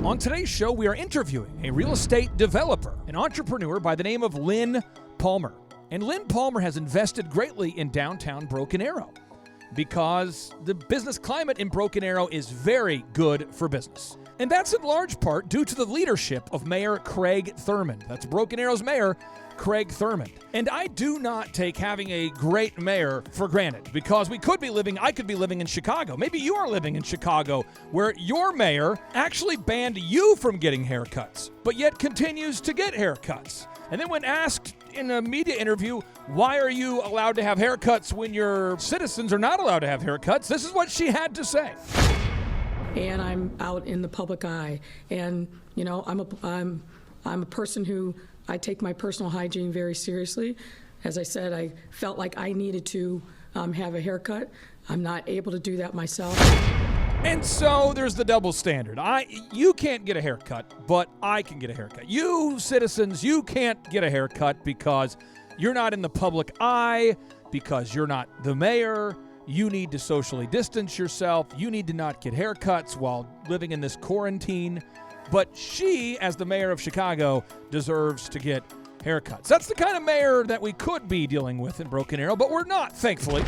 On today's show, we are interviewing a real estate developer, an entrepreneur by the name of Lynn Palmer. And Lynn Palmer has invested greatly in downtown Broken Arrow because the business climate in Broken Arrow is very good for business. And that's in large part due to the leadership of Mayor Craig Thurmond. That's Broken Arrow's mayor, Craig Thurmond. And I do not take having a great mayor for granted because I could be living in Chicago. Maybe you are living in Chicago where your mayor actually banned you from getting haircuts, but yet continues to get haircuts. And then when asked in a media interview, why are you allowed to have haircuts when your citizens are not allowed to have haircuts? This is what she had to say. And I'm out in the public eye, and you know, I'm a person who I take my personal hygiene very seriously. As I said, I felt like I needed to have a haircut. I'm not able to do that myself. And so there's the double standard. You can't get a haircut, but I can get a haircut. You citizens, you can't get a haircut because you're not in the public eye, because you're not the mayor. You need to socially distance yourself. You need to not get haircuts while living in this quarantine. But she, as the mayor of Chicago, deserves to get haircuts. That's the kind of mayor that we could be dealing with in Broken Arrow, but we're not, thankfully,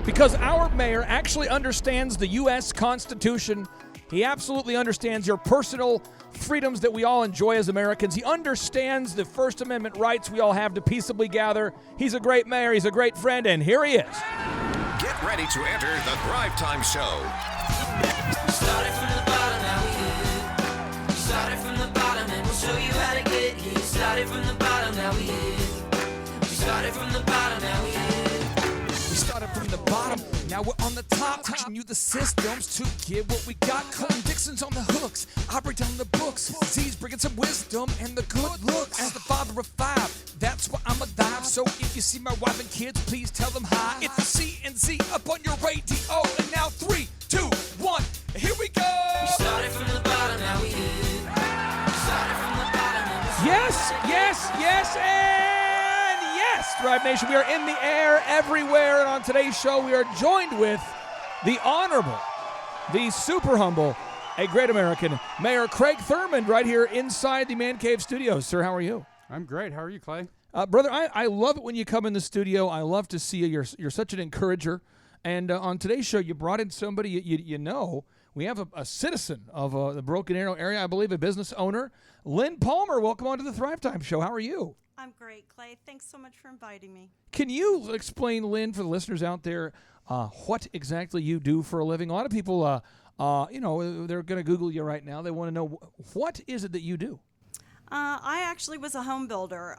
because our mayor actually understands the U.S. Constitution. He absolutely understands your personal freedoms that we all enjoy as Americans. He understands the First Amendment rights we all have to peaceably gather. He's a great mayor. He's a great friend, and here he is. Get ready to enter the Drive Time Show. We started from the bottom, now we here. We started from the bottom, and we'll show you how to get here. Started from the bottom, now we here. We started from the bottom, now we here. We started from the bottom, now we're on the top, teaching you the systems to get what we got. Colin Dixon's on the hooks, I break down the books. Z's bringing some wisdom and the good looks. As the father of five, that's why I'm alive. So if you see my wife and kids, please tell them hi. It's the C&Z up on your radio, and now 3, 2, 1, here we go. We started from the bottom, now we here. We started from the bottom, and we'll Yes, and yes, Thrive Nation, we are in the air everywhere, and on today's show, we are joined with the honorable, the super humble, a great American, Mayor Craig Thurmond, right here inside the Man Cave Studios. Sir, how are you? I'm great. How are you, Clay? Brother, I love it when you come in the studio. I love to see you. You're such an encourager. And on today's show, you brought in somebody you know. We have a citizen of the Broken Arrow area, I believe, a business owner. Lynn Palmer, welcome on to the Thrive Time Show. How are you? I'm great, Clay. Thanks so much for inviting me. Can you explain, Lynn, for the listeners out there, what exactly you do for a living? A lot of people, they're going to Google you right now. They want to know, what is it that you do? I actually was a home builder.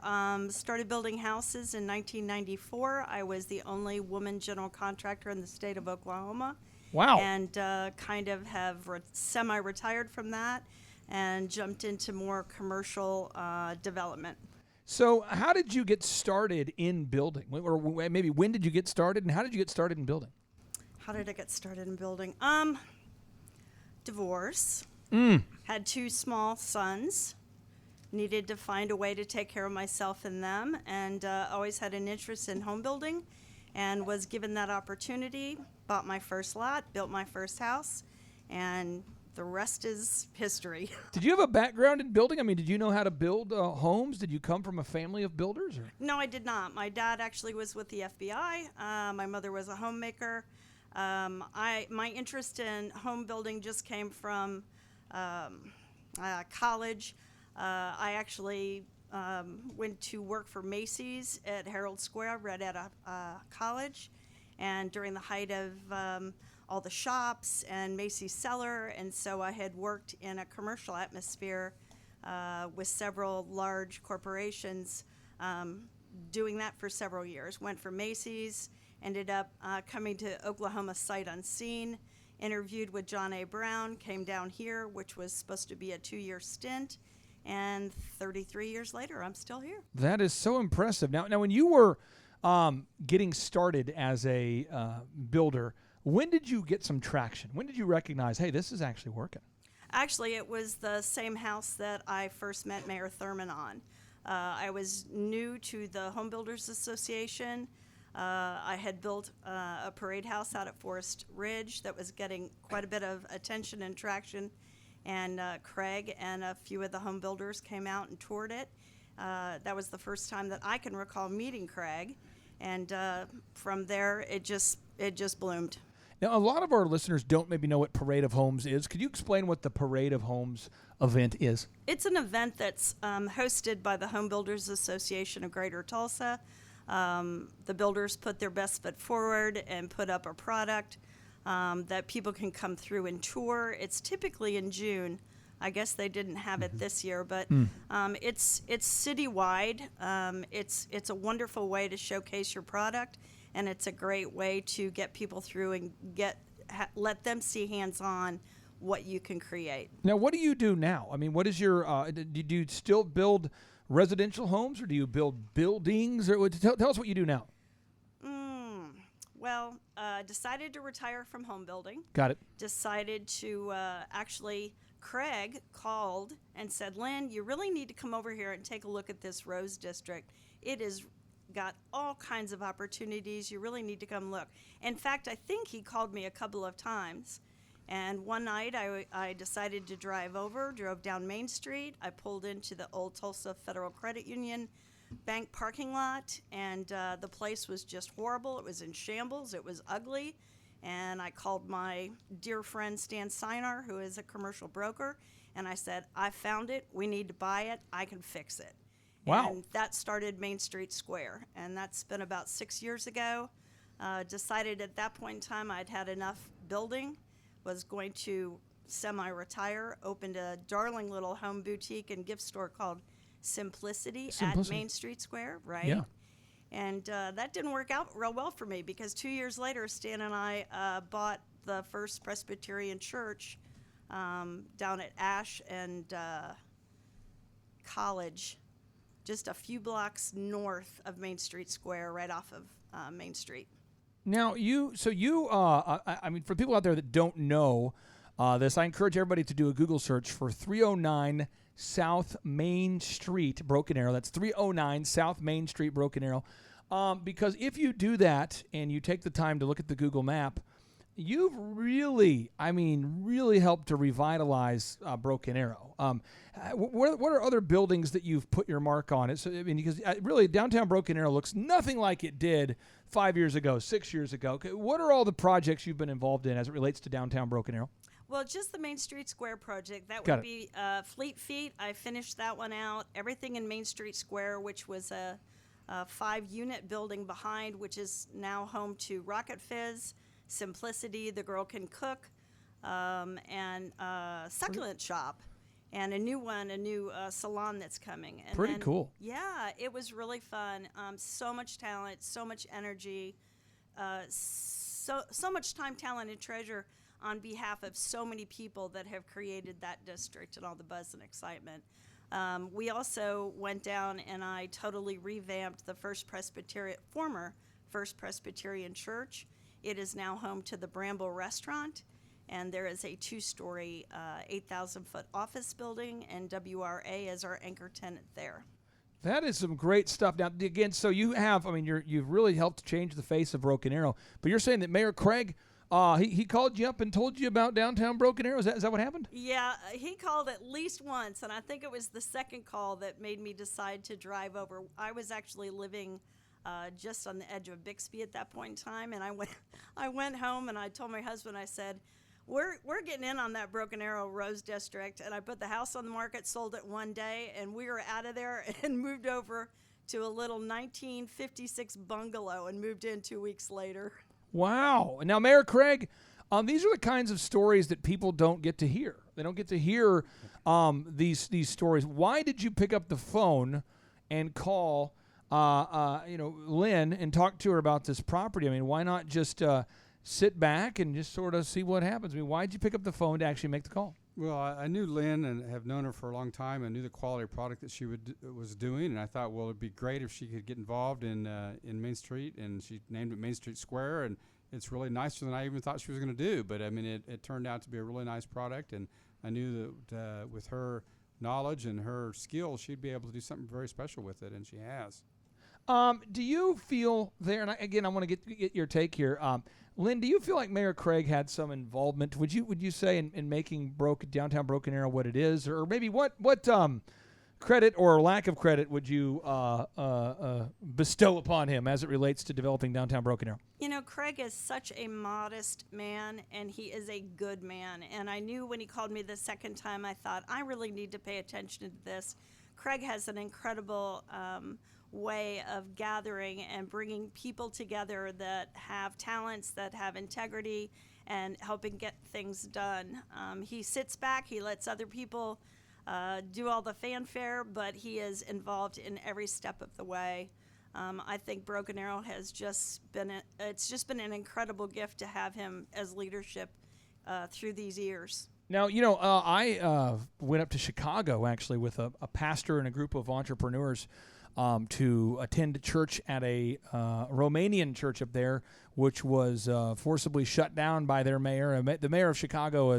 Started building houses in 1994. I was the only woman general contractor in the state of Oklahoma. Wow. And kind of have semi-retired from that and jumped into more commercial development. So how did you get started in building? Or maybe when did you get started, and how did you get started in building? How did I get started in building? Divorce. Had 2 small sons. Needed to find a way to take care of myself and them, and always had an interest in home building, and was given that opportunity, bought my first lot, built my first house, and the rest is history. Did you have a background in building? I mean, did you know how to build homes? Did you come from a family of builders? Or? No, I did not. My dad actually was with the FBI. My mother was a homemaker. My interest in home building just came from college. I actually went to work for Macy's at Herald Square right at a college, and during the height of all the shops and Macy's cellar, and so I had worked in a commercial atmosphere with several large corporations, doing that for several years. Went for Macy's, ended up coming to Oklahoma sight unseen, interviewed with John A. Brown, came down here, which was supposed to be a 2-year stint, and 33 years later, I'm still here. That is so impressive. Now, when you were getting started as a builder, when did you get some traction? When did you recognize, hey, this is actually working? Actually, it was the same house that I first met Mayor Thurmond on. I was new to the Home Builders Association. I had built a parade house out at Forest Ridge that was getting quite a bit of attention and traction and Craig and a few of the home builders came out and toured it. That was the first time that I can recall meeting Craig, and from there it just bloomed. Now, a lot of our listeners don't maybe know what Parade of Homes is. Could you explain what the Parade of Homes event is? It's an event that's hosted by the Home Builders Association of Greater Tulsa. The builders put their best foot forward and put up a product that people can come through and tour. It's typically in June. I guess they didn't have it this year, but it's citywide. It's a wonderful way to showcase your product, and it's a great way to get people through and let them see hands-on what you can create. Now, what do you do now? I mean, what is your do you still build residential homes, or do you build buildings? Or tell us what you do now. Well, decided to retire from home building. Got it. Decided to Craig called and said, Lynn, you really need to come over here and take a look at this Rose District. It is got all kinds of opportunities. You really need to come look. In fact, I think he called me a couple of times. And one night I decided to drove down Main Street. I pulled into the old Tulsa Federal Credit Union bank parking lot, and the place was just horrible. It was in shambles. It was ugly. And I called my dear friend Stan Sinar, who is a commercial broker, and I said, I found it. We need to buy it. I can fix it. Wow. And that started Main Street Square, and that's been about 6 years ago. Decided at that point in time I'd had enough building, was going to semi-retire, opened a darling little home boutique and gift store called Simplicity at Main Street Square, right? Yeah. And that didn't work out real well for me, because 2 years later, Stan and I bought the First Presbyterian Church down at Ash and College, just a few blocks north of Main Street Square, right off of Main Street. Now, I mean, for people out there that don't know this, I encourage everybody to do a Google search for 309 South Main Street, Broken Arrow. That's 309 South Main Street, Broken Arrow. Because if you do that and you take the time to look at the Google map, you've really helped to revitalize Broken Arrow. What are other buildings that you've put your mark on? Because really, downtown Broken Arrow looks nothing like it did 5 years ago, 6 years ago. What are all the projects you've been involved in as it relates to downtown Broken Arrow? Well, just the Main Street Square project. That would be Fleet Feet. I finished that one out. Everything in Main Street Square, which was a 5-unit building behind, which is now home to Rocket Fizz, Simplicity, The Girl Can Cook, and Succulent Shop, and a new salon that's coming. And Pretty cool. Yeah, it was really fun. So much talent, so much energy, so much time, talent, and treasure on behalf of so many people that have created that district and all the buzz and excitement. We also went down and I totally revamped the former First Presbyterian Church. It is now home to the Bramble Restaurant, and there is a 2-story, 8,000-foot office building, and WRA is our anchor tenant there. That is some great stuff. Now, again, so you've really helped change the face of Broken Arrow, but you're saying that Mayor Craig, he called you up and told you about downtown Broken Arrow? Is that what happened? Yeah, he called at least once, and I think it was the second call that made me decide to drive over. I was actually living just on the edge of Bixby at that point in time, and I went home and I told my husband, I said, we're getting in on that Broken Arrow Rose District, and I put the house on the market, sold it one day, and we were out of there and moved over to a little 1956 bungalow and moved in 2 weeks later. Wow. Now, Mayor Craig, these are the kinds of stories that people don't get to hear. They don't get to hear these stories. Why did you pick up the phone and call Lynn and talk to her about this property? I mean, why not just sit back and just sort of see what happens? I mean, why did you pick up the phone to actually make the call? Well, I knew Lynn and have known her for a long time. I knew the quality of product that she was doing, and I thought, well, it'd be great if she could get involved in Main Street, and she named it Main Street Square, and it's really nicer than I even thought she was going to do. But I mean, it turned out to be a really nice product, and I knew that with her knowledge and her skills, she'd be able to do something very special with it, and she has. Do you feel there, and I want to get your take here, Lynn, do you feel like Mayor Craig had some involvement? Would you say in making downtown Broken Arrow what it is, or maybe what credit or lack of credit would you bestow upon him as it relates to developing downtown Broken Arrow? You know, Craig is such a modest man, and he is a good man. And I knew when he called me the second time, I thought, I really need to pay attention to this. Craig has an incredible way of gathering and bringing people together that have talents, that have integrity, and helping get things done. He sits back, he lets other people do all the fanfare, but he is involved in every step of the way. I think Broken Arrow has just been an incredible gift to have him as leadership through these years. Now, I went up to Chicago actually with a pastor and a group of entrepreneurs to attend church at a Romanian church up there, which was forcibly shut down by their mayor. The mayor of Chicago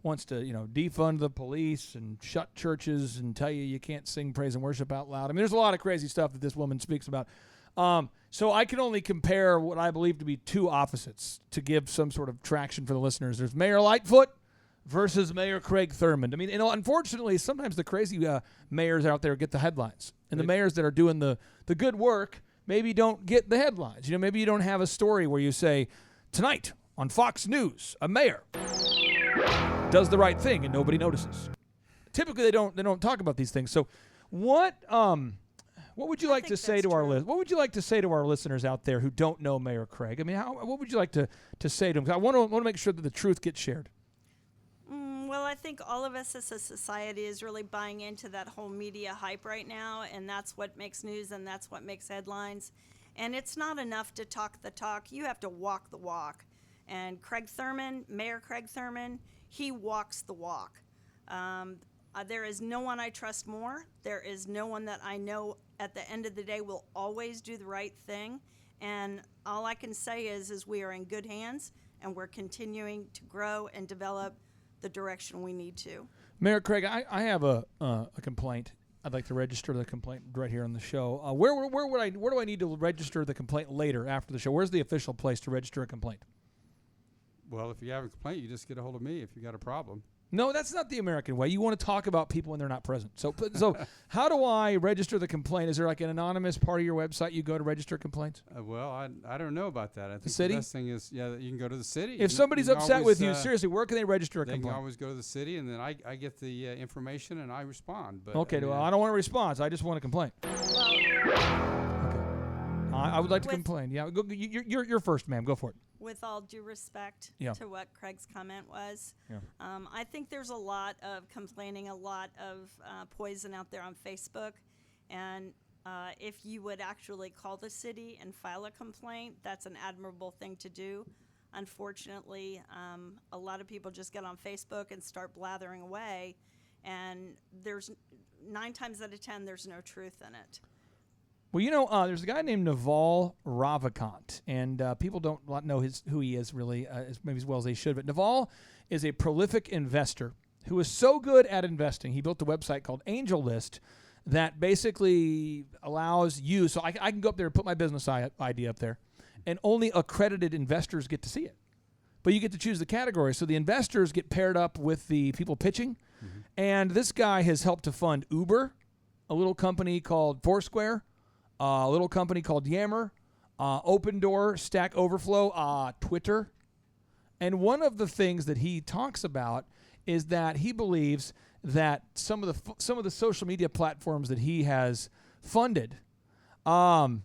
wants to, defund the police and shut churches and tell you can't sing praise and worship out loud. I mean, there's a lot of crazy stuff that this woman speaks about. So I can only compare what I believe to be two opposites to give some sort of traction for the listeners. There's Mayor Lightfoot versus Mayor Craig Thurmond. I mean, unfortunately, sometimes the crazy mayors out there get the headlines, and the mayors that are doing the good work maybe don't get the headlines. Maybe you don't have a story where you say, tonight on Fox News, a mayor does the right thing and nobody notices. Typically, they don't talk about these things. So, what would you like to say to our What would you like to say to our listeners out there who don't know Mayor Craig? I mean, what would you like to say to them? 'Cause I want to make sure that the truth gets shared. Well, I think all of us as a society is really buying into that whole media hype right now, and that's what makes news and that's what makes headlines. And it's not enough to talk the talk. You have to walk the walk. And Mayor Craig Thurmond, he walks the walk. There is no one I trust more. There is no one that I know at the end of the day will always do the right thing. And all I can say is we are in good hands, and we're continuing to grow and develop the direction we need to. Mayor Craig, I have a complaint. I'd like to register the complaint right here on the show. Where do I need to register the complaint later after the show? Where's the official place to register a complaint? Well, if you have a complaint, you just get a hold of me if you got a problem. No, that's not the American way. You want to talk about people when they're not present. So how do I register the complaint? Is there like an anonymous part of your website you go to register complaints? Well, I don't know about that. I think city? The best thing is, you can go to the city. If somebody's upset with you, seriously, where can they register a They complaint? can always go to the city, and then I get the information and I respond. But Okay, well, I don't want a response. I just want a complaint. I would like to complain. Yeah, you're first, ma'am. Go for it. With all due respect to what Craig's comment was, I think there's a lot of complaining, a lot of poison out there on Facebook. And if you would actually call the city and file a complaint, that's an admirable thing to do. Unfortunately, a lot of people just get on Facebook and start blathering away. And there's 9 times out of 10, there's no truth in it. Well, there's a guy named Naval Ravikant, and people don't know who he is really maybe as well as they should. But Naval is a prolific investor who is so good at investing. He built a website called Angel List that basically allows you. So I can go up there and put my business idea up there, and only accredited investors get to see it. But you get to choose the category. So the investors get paired up with the people pitching, and this guy has helped to fund Uber, a little company called Foursquare, a little company called Yammer, Open Door, Stack Overflow, Twitter. And one of the things that he talks about is that he believes that some of the social media platforms that he has funded some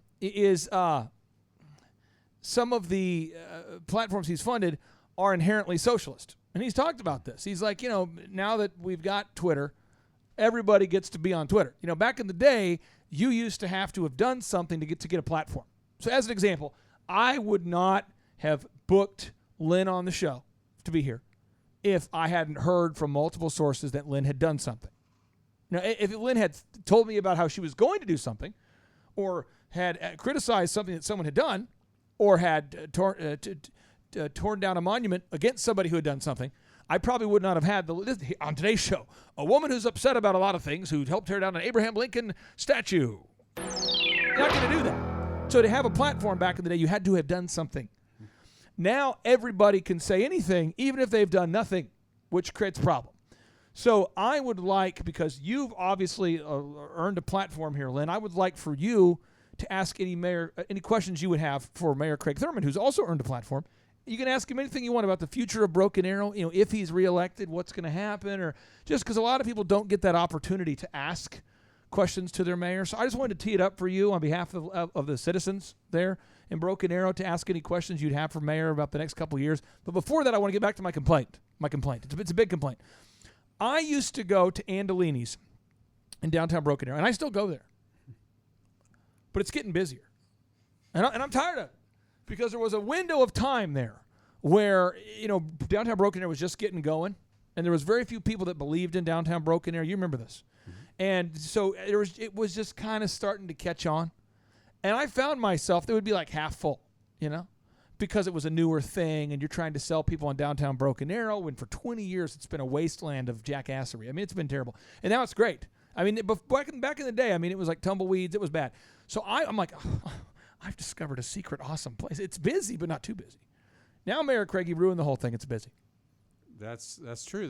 of the platforms he's funded are inherently socialist. And he's talked about this. He's like, now that we've got Twitter, everybody gets to be on Twitter. Back in the day, you used to have to have done something to get a platform. So as an example, I would not have booked Lynn on the show to be here if I hadn't heard from multiple sources that Lynn had done something. Now, if Lynn had told me about how she was going to do something, or had criticized something that someone had done, or had torn down a monument against somebody who had done something, I probably would not have had on today's show, a woman who's upset about a lot of things who helped tear down an Abraham Lincoln statue. You're not going to do that. So to have a platform back in the day, you had to have done something. Now everybody can say anything, even if they've done nothing, which creates a problem. So I would like, because you've obviously earned a platform here, Lynn, I would like for you to ask any questions you would have for Mayor Craig Thurmond, who's also earned a platform. You can ask him anything you want about the future of Broken Arrow, if he's reelected, what's going to happen, or just because a lot of people don't get that opportunity to ask questions to their mayor. So I just wanted to tee it up for you on behalf of the citizens there in Broken Arrow to ask any questions you'd have for mayor about the next couple of years. But before that, I want to get back to my complaint. It's a big complaint. I used to go to Andolini's in downtown Broken Arrow, and I still go there. But it's getting busier. And I'm tired of it, because there was a window of time there where, downtown Broken Arrow was just getting going, and there was very few people that believed in downtown Broken Arrow. You remember this. Mm-hmm. And so it was just kind of starting to catch on. And I found myself, it would be like half full, because it was a newer thing, and you're trying to sell people on downtown Broken Arrow, when for 20 years it's been a wasteland of jackassery. I mean, it's been terrible. And now it's great. I mean, back in the day, it was like tumbleweeds. It was bad. So I'm like, I've discovered a secret awesome place. It's busy, but not too busy. Now Mayor Craig, you ruined the whole thing. It's busy. That's true.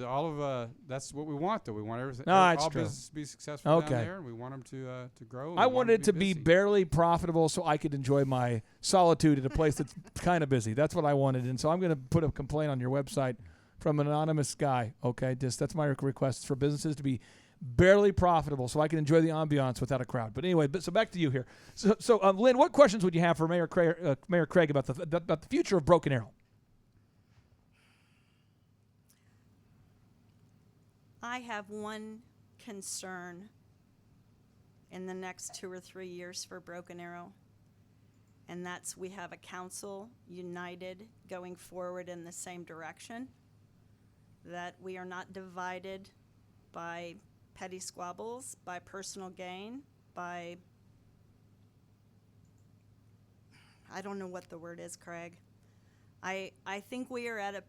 That's what we want, though. We want everything. No, it's all true. businesses to be successful down Okay. there, and we want them to grow. I wanted it to be busy. barely profitable so I could enjoy my solitude at a place that's kind of busy. That's what I wanted. And so I'm going to put a complaint on your website from an anonymous guy. Okay, that's my request, for businesses to be barely profitable so I can enjoy the ambiance without a crowd. But anyway, so back to you here. So Lynn, what questions would you have for Mayor Craig about the future of Broken Arrow? I have one concern in the next 2 or 3 years for Broken Arrow, and that's we have a council united going forward in the same direction, that we are not divided by petty squabbles, by personal gain, by, I don't know what the word is, Craig. I think we are at a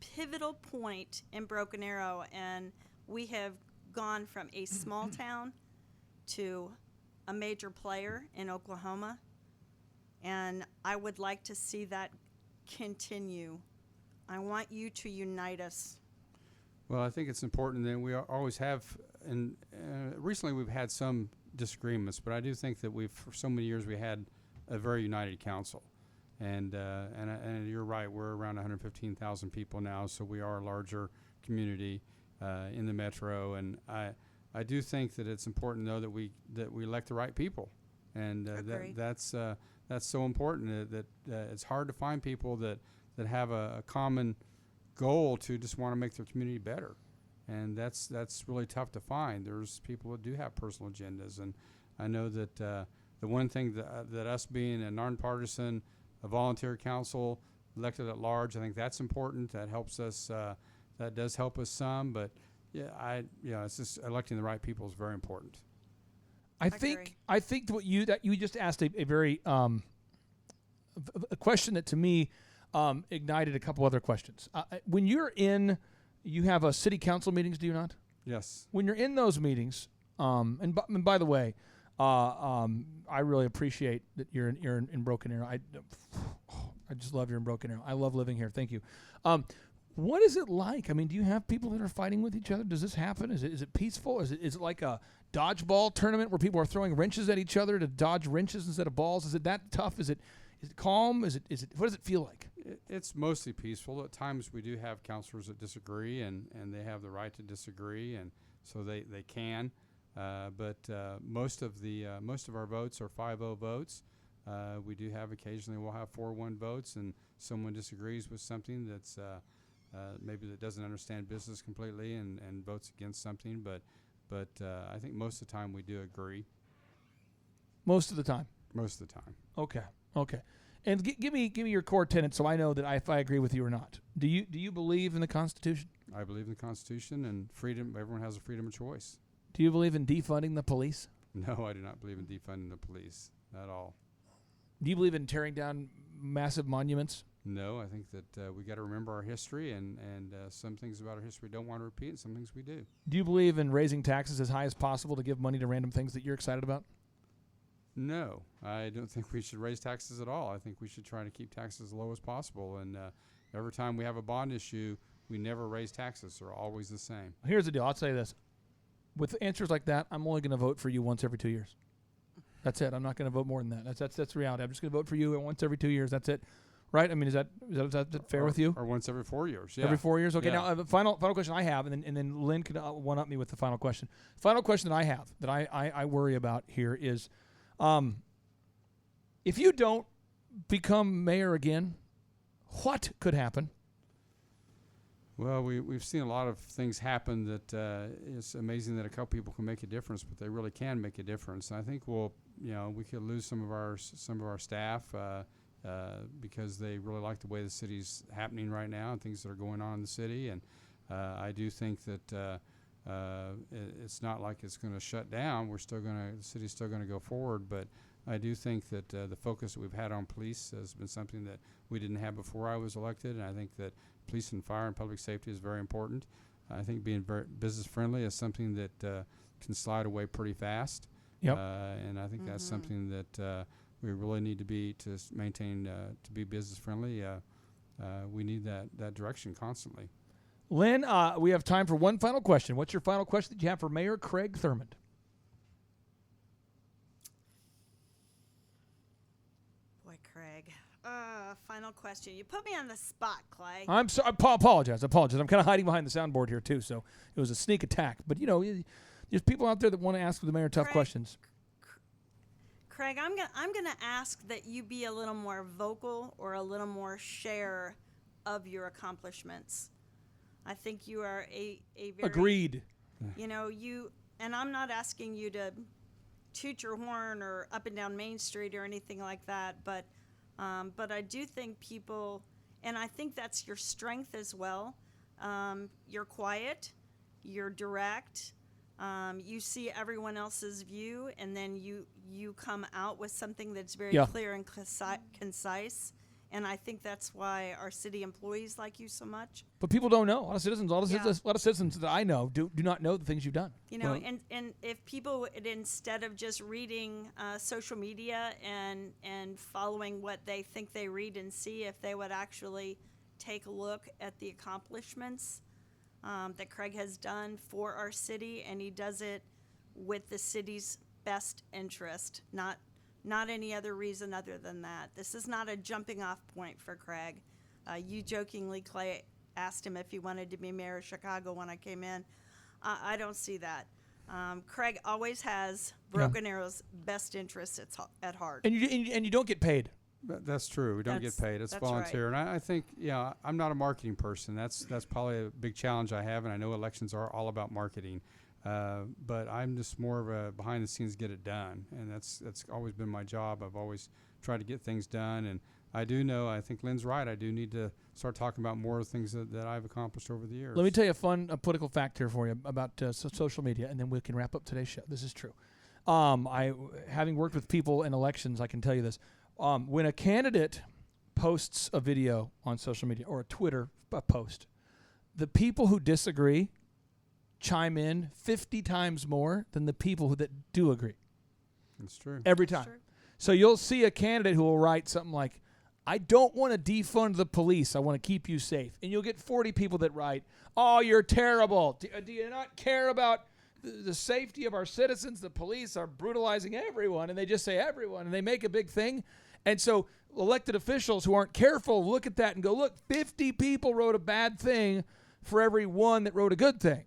pivotal point in Broken Arrow, and we have gone from a small town to a major player in Oklahoma, and I would like to see that continue. I want you to unite us. Well, I think it's important that we always have, and recently we've had some disagreements, but I do think that for so many years we had a very united council. And you're right, we're around 115,000 people now, so we are a larger community in the metro. And I do think that it's important, though, that we elect the right people, and that's so important. That it's hard to find people that have a common goal to just want to make their community better, and that's really tough to find. There's people that do have personal agendas, and I know that the one thing that us being a nonpartisan, a volunteer council, elected at large, I think that's important. That helps us. That does help us some, but it's just electing the right people is very important. I think what you just asked a very a question that to me ignited a couple other questions. When you have city council meetings, do you not? Yes. When you're in those meetings, and by the way, I really appreciate that you're in Broken Arrow. I just love you're in Broken Arrow. I love living here. Thank you. What is it like? I mean, do you have people that are fighting with each other? Does this happen? Is it peaceful? Is it like a dodgeball tournament where people are throwing wrenches at each other to dodge wrenches instead of balls? Is it that tough? Is it calm? Is it what does it feel like? It's mostly peaceful. At times we do have counselors that disagree, and they have the right to disagree, and so they can. But most of our votes are 5-0 votes. We do have occasionally we'll have 4-1 votes, and someone disagrees with something that's maybe that doesn't understand business completely and votes against something. But I think most of the time we do agree. Most of the time. Most of the time. Okay. And give me your core tenets so I know that if I agree with you or not. Do you believe in the Constitution? I believe in the Constitution and freedom. Everyone has a freedom of choice. Do you believe in defunding the police? No, I do not believe in defunding the police at all. Do you believe in tearing down massive monuments? No, I think that we got to remember our history, and some things about our history we don't want to repeat, and some things we do. Do you believe in raising taxes as high as possible to give money to random things that you're excited about? No, I don't think we should raise taxes at all. I think we should try to keep taxes as low as possible. And every time we have a bond issue, we never raise taxes. They're always the same. Here's the deal. I'll say this. With answers like that, I'm only going to vote for you once every 2 years. That's it. I'm not going to vote more than that. That's reality. I'm just going to vote for you once every 2 years. That's it. Right? I mean, is that fair with you? Or once every 4 years. Yeah. Every 4 years? Okay. Yeah. Now, the final question I have, and then Lynn can one-up me with the final question. Final question that I have that I worry about here is, if you don't become mayor again, what could happen? Well, we've seen a lot of things happen that it's amazing that a couple people can make a difference, but they really can make a difference. And I think we could lose some of our staff because they really like the way the city's happening right now and things that are going on in the city. And I do think that it's not like it's going to shut down. The city's still going to go forward, but I do think that the focus that we've had on police has been something that we didn't have before I was elected, and I think that police and fire and public safety is very important. I think being very business friendly is something that can slide away pretty fast. Yep. And I think that's something that we really need to be to maintain to be business friendly. We need that direction constantly. Lynn, we have time for one final question. What's your final question that you have for Mayor Craig Thurmond? Boy, Craig. Final question. You put me on the spot, Clay. I'm sorry. I apologize. I'm kind of hiding behind the soundboard here too, so it was a sneak attack. But there's people out there that want to ask the mayor tough questions. Craig, I'm gonna ask that you be a little more vocal or a little more share of your accomplishments. I think you are a very Agreed. And I'm not asking you to toot your horn or up and down Main Street or anything like that, but I do think people, and I think that's your strength as well. You're quiet, you're direct, you see everyone else's view, and then you come out with something that's very clear and concise. And I think that's why our city employees like you so much. But people don't know. A lot of citizens that I know do not know the things you've done. And if people would, instead of just reading social media and following what they think they read and see, if they would actually take a look at the accomplishments that Craig has done for our city, and he does it with the city's best interest, not any other reason other than that. This is not a jumping off point for Craig. You jokingly, Clay, asked him if he wanted to be mayor of Chicago when I came in. I don't see that. Craig always has Broken Arrow's best interests at heart. And you don't get paid. That's true. We don't get paid. It's volunteer. Right. And I think, I'm not a marketing person. That's probably a big challenge I have, and I know elections are all about marketing. But I'm just more of a behind the scenes get it done, and that's always been my job. I've always tried to get things done, and I think Lynn's right. I do need to start talking about more of the things that I've accomplished over the years. Let me tell you a fun political fact here for you about social media, and then we can wrap up today's show. This is true. Having worked with people in elections, I can tell you this. When a candidate posts a video on social media or a Twitter post, the people who disagree chime in 50 times more than the people that do agree. That's true. Every time. True. So you'll see a candidate who will write something like, I don't want to defund the police. I want to keep you safe. And you'll get 40 people that write, oh, you're terrible. Do you not care about the safety of our citizens? The police are brutalizing everyone. And they just say everyone. And they make a big thing. And so elected officials who aren't careful look at that and go, look, 50 people wrote a bad thing for every one that wrote a good thing.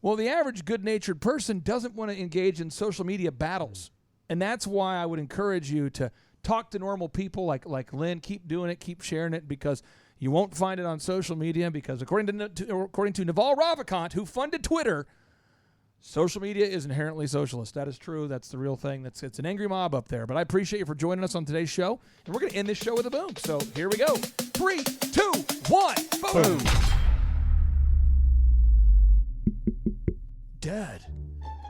Well, the average good-natured person doesn't want to engage in social media battles. And that's why I would encourage you to talk to normal people like Lynn. Keep doing it. Keep sharing it, because you won't find it on social media, because according to Naval Ravikant, who funded Twitter, social media is inherently socialist. That is true. That's the real thing. It's an angry mob up there. But I appreciate you for joining us on today's show. And we're going to end this show with a boom. So here we go. 3, 2, 1, boom. Dad,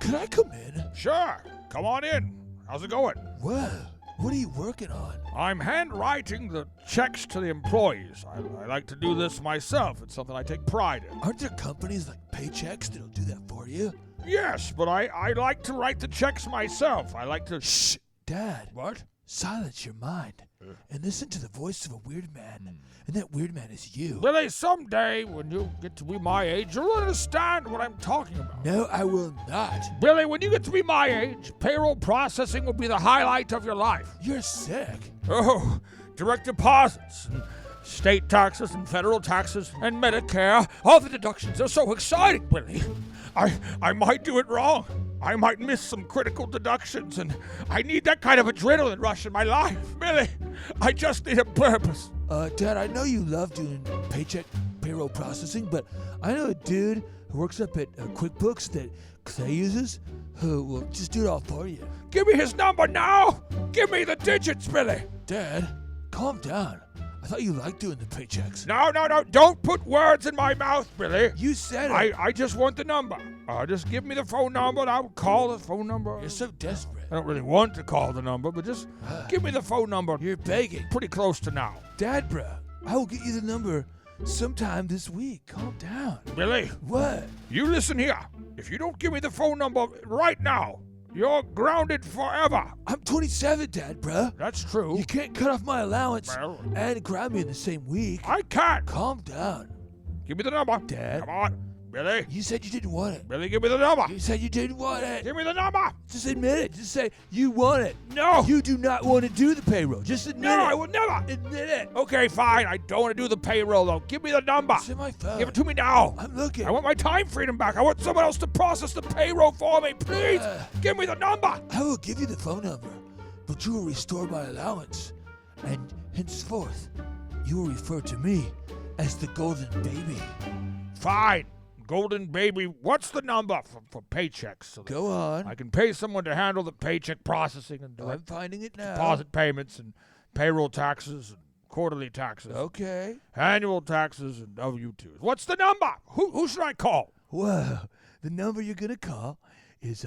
can I come in? Sure. Come on in. How's it going? Well, what are you working on? I'm handwriting the checks to the employees. I like to do this myself. It's something I take pride in. Aren't there companies like Paychecks that'll do that for you? Yes, but I like to write the checks myself. I like to... Shh! Dad, What? silence your mind and listen to the voice of a weird man. And that weird man is you. Billy, someday when you get to be my age, you'll understand what I'm talking about. No, I will not. Billy, when you get to be my age, payroll processing will be the highlight of your life. You're sick. Oh, direct deposits, and state taxes and federal taxes and Medicare. All the deductions are so exciting, Billy. I might do it wrong. I might miss some critical deductions, and I need that kind of adrenaline rush in my life. Billy, I just need a purpose. Dad, I know you love doing paycheck payroll processing, but I know a dude who works up at QuickBooks that Clay uses who will just do it all for you. Give me his number now. Give me the digits, Billy. Dad, calm down. I thought you liked doing the paychecks. No. Don't put words in my mouth, Billy. You said it. I just want the number. Just give me the phone number and I'll call the phone number. You're so desperate. I don't really want to call the number, but just give me the phone number. You're begging. Pretty close to now. Dad, bruh, I will get you the number sometime this week. Calm down. Billy, What? you listen here. If you don't give me the phone number right now, you're grounded forever. I'm 27, Dad, bruh. That's true. You can't cut off my allowance Well- and ground me in the same week. I can't. Calm down. Give me the number. Dad. Come on. Billy. You said you didn't want it. Billy, give me the number. You said you didn't want it. Give me the number. Just admit it. Just say you want it. No. You do not want to do the payroll. Just admit No, it. I will never. Admit it. Okay, fine. I don't want to do the payroll, though. Give me the number. It's in my phone. Give it to me now. I'm looking. I want my time freedom back. I want someone else to process the payroll for me. Please, give me the number. I will give you the phone number, but you will restore my allowance, and henceforth, you will refer to me as the Golden Baby. Fine. Golden baby, what's the number for paychecks? So that Go on. I can pay someone to handle the paycheck processing and I'm direct finding it now. deposit payments and payroll taxes and quarterly taxes, Okay. annual taxes and W-2s. What's the number? Who should I call? Well, the number you're gonna call is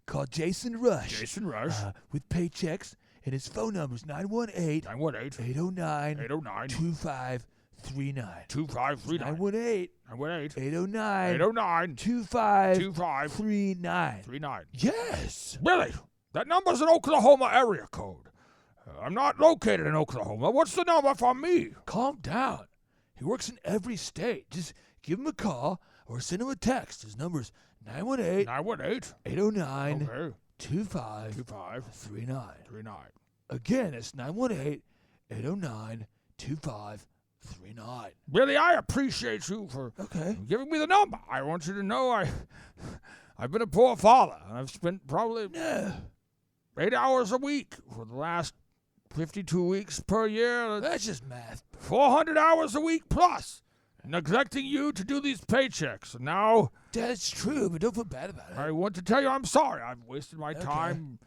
call Jason Rush. Jason Rush. With paychecks, and his phone number is 918 918 809 809 2539. 2539 918 918 809 809 2539. 2539. Yes. Billy, that number's an Oklahoma area code. I'm not located in Oklahoma. What's the number for me? Calm down. He works in every state. Just give him a call or send him a text. His number's 918 918 809 okay 2539. 39. Again, it's 918 809 2539. Billy, I appreciate you for Okay. giving me the number. I want you to know I've been a poor father, and I've spent probably No. 8 hours a week for the last 52 weeks per year. That's just math. 400 hours a week plus, neglecting you to do these paychecks. And now That's true, but don't feel bad about it. I want to tell you I'm sorry. I've wasted my time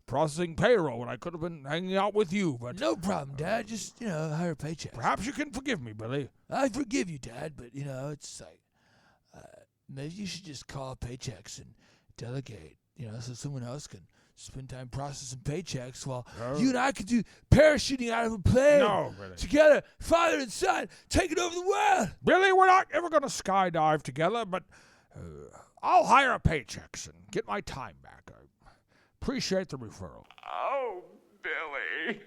processing payroll when I could have been hanging out with you. But No problem, Dad. Just, higher paycheck. perhaps you can forgive me, Billy. I forgive you, Dad, but, it's like, maybe you should just call paychecks and delegate, so someone else can spend time processing paychecks while you and I could do parachuting out of a plane. No, Billy. Together, father and son, taking over the world. Billy, we're not ever going to skydive together, but I'll hire paychecks and get my time back. I appreciate the referral. Oh, Billy.